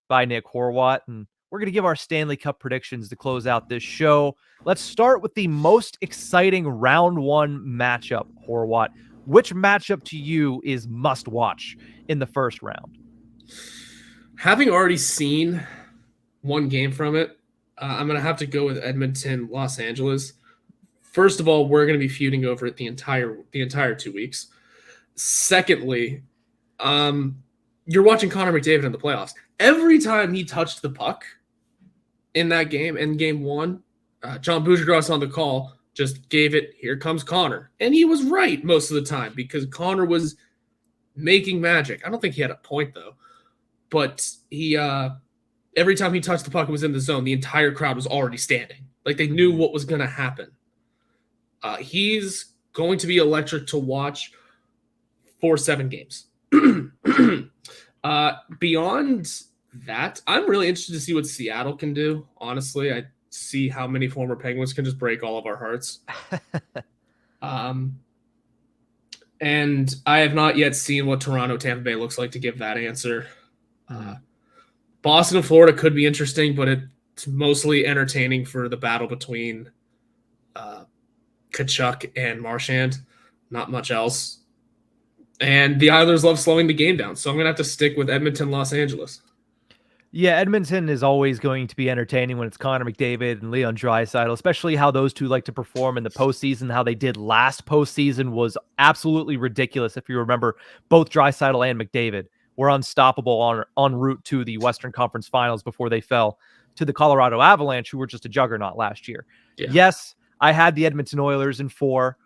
by Nick Horwat, and we're going to give our Stanley Cup predictions to close out this show. Let's start with the most exciting round 1 matchup, Horwat. Which matchup to you is must watch in the first round? Having already seen one game from it, I'm going to have to go with Edmonton, Los Angeles. First of all, we're going to be feuding over it the entire 2 weeks. Secondly, you're watching Connor McDavid in the playoffs. Every time he touched the puck in that game, in game 1, John Bujargras on the call just gave it, here comes Connor. And he was right most of the time because Connor was making magic. I don't think he had a point, though. But he... every time he touched the puck and was in the zone, the entire crowd was already standing. Like they knew what was going to happen. He's going to be electric to watch for 7 games. Beyond that, I'm really interested to see what Seattle can do. Honestly, I see how many former Penguins can just break all of our hearts. And I have not yet seen what Toronto Tampa Bay looks like to give that answer. Boston and Florida could be interesting, but it's mostly entertaining for the battle between Tkachuk and Marchand. Not much else. And the Islanders love slowing the game down, so I'm going to have to stick with Edmonton, Los Angeles. Yeah, Edmonton is always going to be entertaining when it's Connor McDavid and Leon Draisaitl, especially how those two like to perform in the postseason. How they did last postseason was absolutely ridiculous. If you remember, both Draisaitl and McDavid were unstoppable en route to the Western Conference Finals before they fell to the Colorado Avalanche, who were just a juggernaut last year. Yeah. Yes, I had the Edmonton Oilers in 4.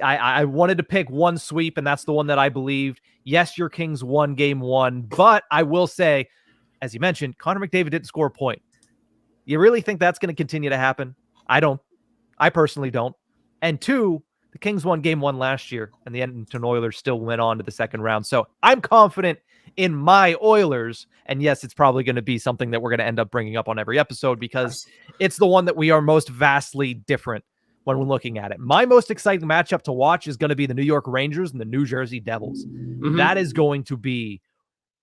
I wanted to pick one sweep, and that's the one that I believed. Yes, your Kings won game 1, but I will say, as you mentioned, Connor McDavid didn't score a point. You really think that's going to continue to happen? I don't. I personally don't. And 2, the Kings won game 1 last year, and the Edmonton Oilers still went on to the second round. So I'm confident in my Oilers. And yes, it's probably going to be something that we're going to end up bringing up on every episode because it's the one that we are most vastly different when we're looking at it. My most exciting matchup to watch is going to be the New York Rangers and the New Jersey Devils. Mm-hmm. That is going to be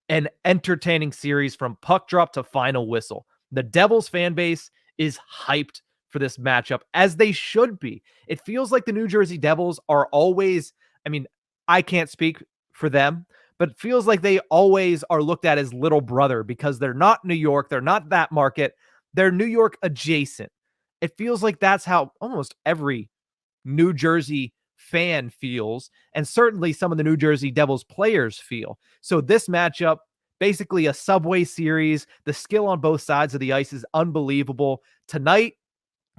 an entertaining series from puck drop to final whistle. The Devils fan base is hyped for this matchup, as they should be. It feels like the New Jersey Devils are always, I mean, I can't speak for them, but it feels like they always are looked at as little brother because they're not New York. They're not that market. They're New York adjacent. It feels like that's how almost every New Jersey fan feels, and certainly some of the New Jersey Devils players feel. So this matchup, basically a subway series, the skill on both sides of the ice is unbelievable. Tonight,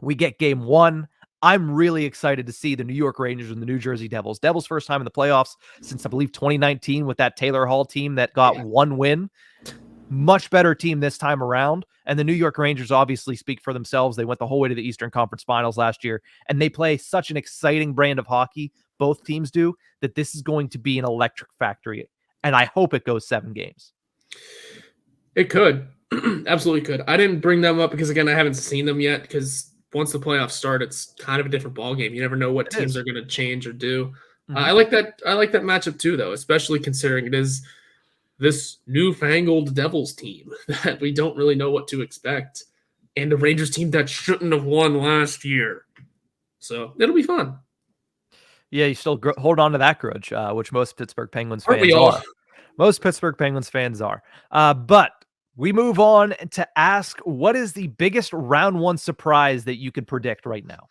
we get game one. I'm really excited to see the New York Rangers and the New Jersey Devils. Devils' first time in the playoffs since, I believe, 2019 with that Taylor Hall team that got one win. Much better team this time around. And the New York Rangers obviously speak for themselves. They went the whole way to the Eastern Conference Finals last year, and they play such an exciting brand of hockey, both teams do, that this is going to be an electric factory. And I hope it goes 7 games. It could. Absolutely could. I didn't bring them up because, again, I haven't seen them yet, because once the playoffs start, it's kind of a different ballgame. You never know what teams are going to change or do. I like that matchup too, though, especially considering it is this newfangled Devils team that we don't really know what to expect, and the Rangers team that shouldn't have won last year. So it'll be fun. Yeah, you still hold on to that grudge, which most Pittsburgh Penguins fans are. Most Pittsburgh Penguins fans are. But we move on to ask, what is the biggest round one surprise that you could predict right now?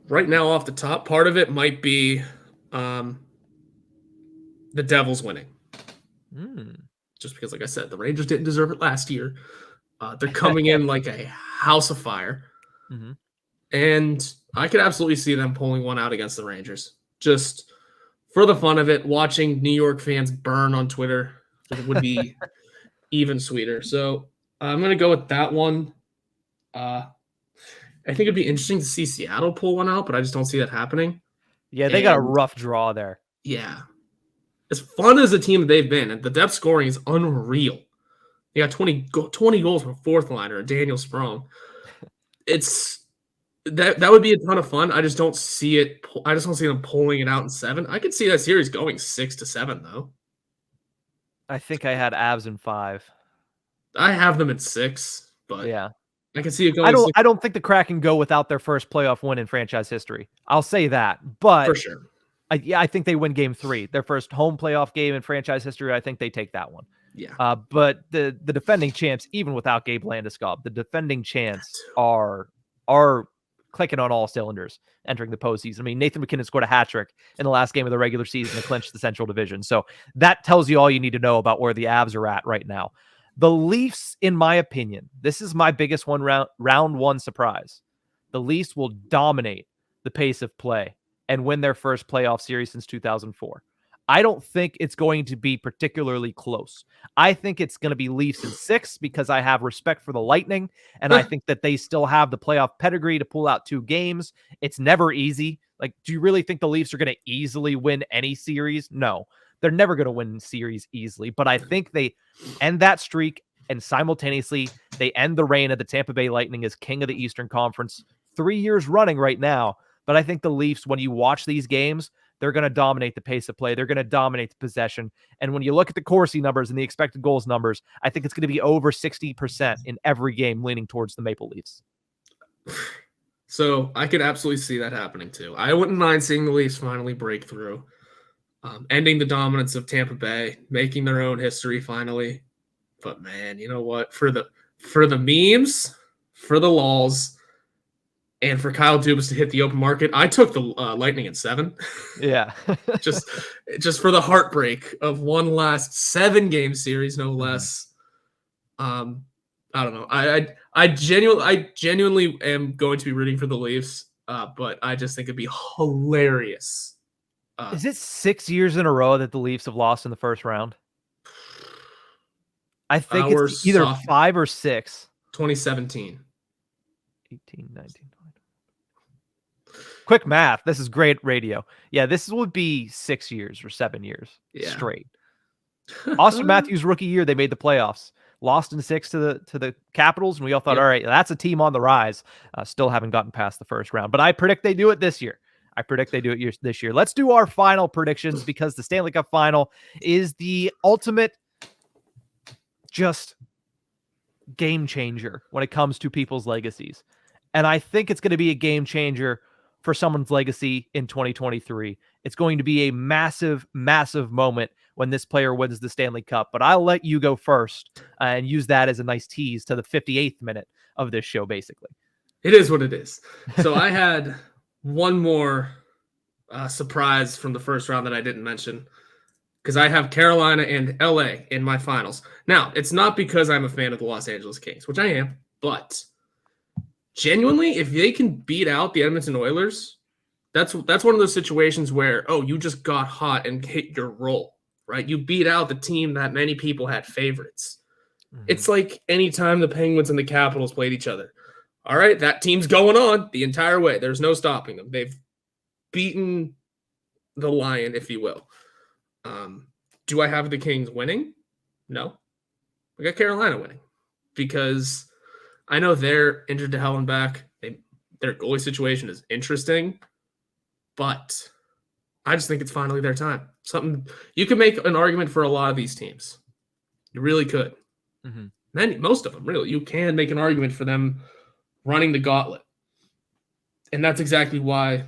Right now, off the top, part of it might be the Devils winning. Just because, like I said, the Rangers didn't deserve it last year. They're coming in like a house of fire. And I could absolutely see them pulling one out against the Rangers. Just for the fun of it, watching New York fans burn on Twitter would be even sweeter. So I'm going to go with that one. I think it'd be interesting to see Seattle pull one out, but I just don't see that happening. Yeah, they got a rough draw there. Yeah. As fun as a team that they've been, and the depth scoring is unreal. They got 20 goals from a fourth liner, Daniel Sprong. That would be a ton of fun. I just don't see it. I just don't see them pulling it out in 7. I could see that series going 6-7, though. I think I had Avs in 5. I have them at 6, but yeah, I can see it going. I don't think the Kraken go without their first playoff win in franchise history. I'll say that, but for sure. I think they win game 3, their first home playoff game in franchise history. I think they take that one. Yeah. But the defending champs, even without Gabe Landeskog, the defending champs are clicking on all cylinders entering the postseason. I mean, Nathan McKinnon scored a hat trick in the last game of the regular season to clinch the Central Division. So that tells you all you need to know about where the Avs are at right now. The Leafs, in my opinion, this is my biggest round one surprise. The Leafs will dominate the pace of play and win their first playoff series since 2004. I don't think it's going to be particularly close. I think it's going to be Leafs in 6 because I have respect for the Lightning, and I think that they still have the playoff pedigree to pull out 2 games. It's never easy. Like, do you really think the Leafs are going to easily win any series? No, they're never going to win series easily, but I think they end that streak, and simultaneously they end the reign of the Tampa Bay Lightning as king of the Eastern Conference 3 years running right now. But I think the Leafs, when you watch these games, they're going to dominate the pace of play. They're going to dominate the possession. And when you look at the Corsi numbers and the expected goals numbers, I think it's going to be over 60% in every game, leaning towards the Maple Leafs. So I could absolutely see that happening too. I wouldn't mind seeing the Leafs finally break through, ending the dominance of Tampa Bay, making their own history finally. But man, you know what? For the memes, for the lols, and for Kyle Dubas to hit the open market, I took the Lightning at 7. Yeah. just for the heartbreak of one last 7-game series, no less. I don't know. I genuinely am going to be rooting for the Leafs, but I just think it'd be hilarious. Is it 6 years in a row that the Leafs have lost in the first round? I think it's either 5 or 6. 2017. 18, 19, 20. Quick math. This is great radio. Yeah, this would be 6 years or 7 years straight. Austin Matthews' rookie year, they made the playoffs. Lost in 6 to the Capitals, and we all thought, all right, that's a team on the rise. Still haven't gotten past the first round. But I predict they do it this year. This year. Let's do our final predictions, because the Stanley Cup final is the ultimate just game changer when it comes to people's legacies. And I think it's going to be a game changer for someone's legacy in 2023. It's going to be a massive, massive moment when this player wins the Stanley Cup. But I'll let you go first and use that as a nice tease to the 58th minute of this show, basically. It is what it is. So I had one more surprise from the first round that I didn't mention, because I have Carolina and LA in my finals. Now, it's not because I'm a fan of the Los Angeles Kings, which I am, but genuinely, if they can beat out the Edmonton Oilers, that's one of those situations where, oh, you just got hot and hit your roll, right? You beat out the team that many people had favorites. Mm-hmm. It's like any time the Penguins and the Capitals played each other. All right, that team's going on the entire way. There's no stopping them. They've beaten the Lion, if you will. Do I have the Kings winning? No. I got Carolina winning because I know they're injured to hell and back. Their goalie situation is interesting, but I just think it's finally their time. Something you could make an argument for a lot of these teams. You really could. Mm-hmm. Most of them, really. You can make an argument for them running the gauntlet. And that's exactly why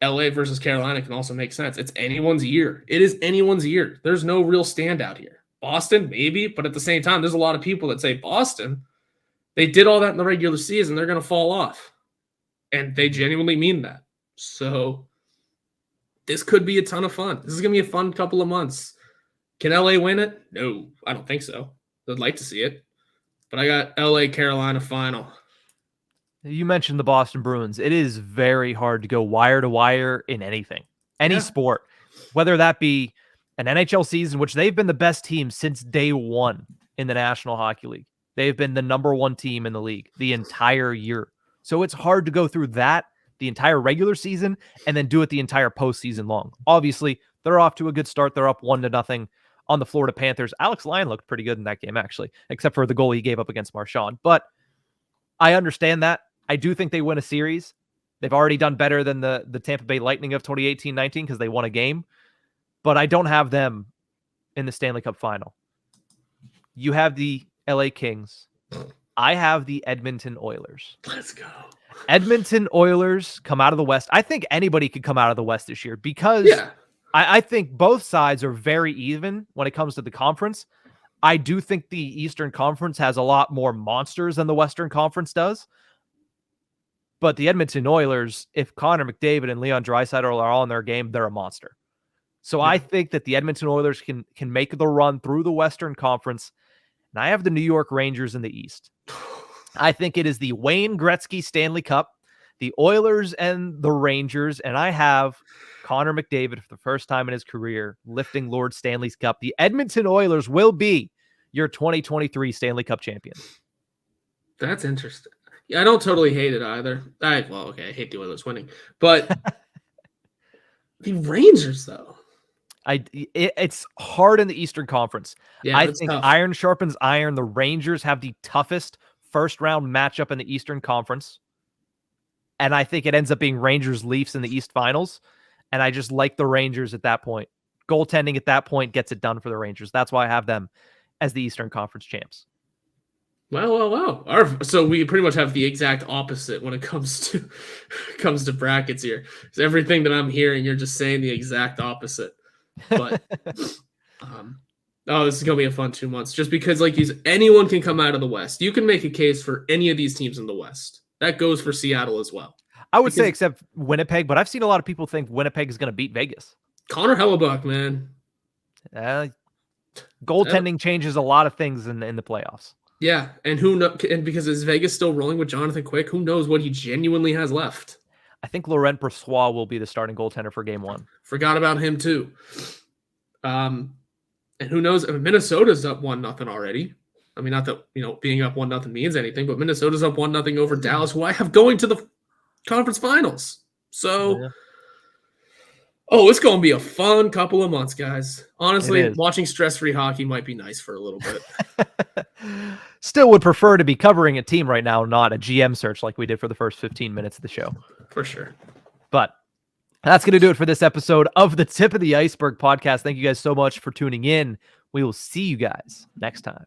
LA versus Carolina can also make sense. It's anyone's year. It is anyone's year. There's no real standout here. Boston, maybe, but at the same time, there's a lot of people that say Boston, they did all that in the regular season. They're going to fall off. And they genuinely mean that. So this could be a ton of fun. This is going to be a fun couple of months. Can LA win it? No, I don't think so. I'd like to see it. But I got LA Carolina final. You mentioned the Boston Bruins. It is very hard to go wire to wire in anything, any sport, whether that be an NHL season, which they've been the best team since day one in the National Hockey League. They've been the number one team in the league the entire year. So it's hard to go through that the entire regular season and then do it the entire postseason long. Obviously, they're off to a good start. They're up 1-0 on the Florida Panthers. Alex Lyon looked pretty good in that game, actually, except for the goal he gave up against Marchand. But I understand that. I do think they win a series. They've already done better than the Tampa Bay Lightning of 2018-19 because they won a game. But I don't have them in the Stanley Cup final. You have the LA Kings. I have the Edmonton Oilers. Let's go. Edmonton Oilers come out of the West. I think anybody could come out of the West this year because I think both sides are very even when it comes to the conference. I do think the Eastern Conference has a lot more monsters than the Western Conference does. But the Edmonton Oilers, if Connor McDavid and Leon Draisaitl are all in their game, they're a monster. So I think that the Edmonton Oilers can make the run through the Western Conference. And I have the New York Rangers in the East. I think it is the Wayne Gretzky Stanley Cup, the Oilers and the Rangers. And I have Connor McDavid for the first time in his career lifting Lord Stanley's Cup. The Edmonton Oilers will be your 2023 Stanley Cup champions. That's interesting. Yeah, I don't totally hate it either. I hate the Oilers winning. But the Rangers, though. It's hard in the Eastern Conference. Yeah, I think tough. Iron sharpens iron. The Rangers have the toughest first-round matchup in the Eastern Conference. And I think it ends up being Rangers-Leafs in the East Finals. And I just like the Rangers at that point. Goaltending at that point gets it done for the Rangers. That's why I have them as the Eastern Conference champs. Wow. So we pretty much have the exact opposite when it comes to brackets here. Because everything that I'm hearing, you're just saying the exact opposite. But this is gonna be a fun 2 months. Just because, anyone can come out of the West. You can make a case for any of these teams in the West. That goes for Seattle as well. I would say except Winnipeg, but I've seen a lot of people think Winnipeg is going to beat Vegas. Connor Hellebuck, man. Goaltending changes a lot of things in the playoffs. Yeah, and and because is Vegas still rolling with Jonathan Quick? Who knows what he genuinely has left? I think Laurent Brossoit will be the starting goaltender for Game 1. Forgot about him too. And who knows? I mean, Minnesota's up 1-0 already. I mean, not that being up 1-0 means anything, but Minnesota's up 1-0 over Dallas, who I have going to the conference finals. So, it's going to be a fun couple of months, guys. Honestly, watching stress-free hockey might be nice for a little bit. Still would prefer to be covering a team right now, not a GM search like we did for the first 15 minutes of the show. For sure. But that's going to do it for this episode of the Tip of the Ice-Burgh podcast. Thank you guys so much for tuning in. We will see you guys next time.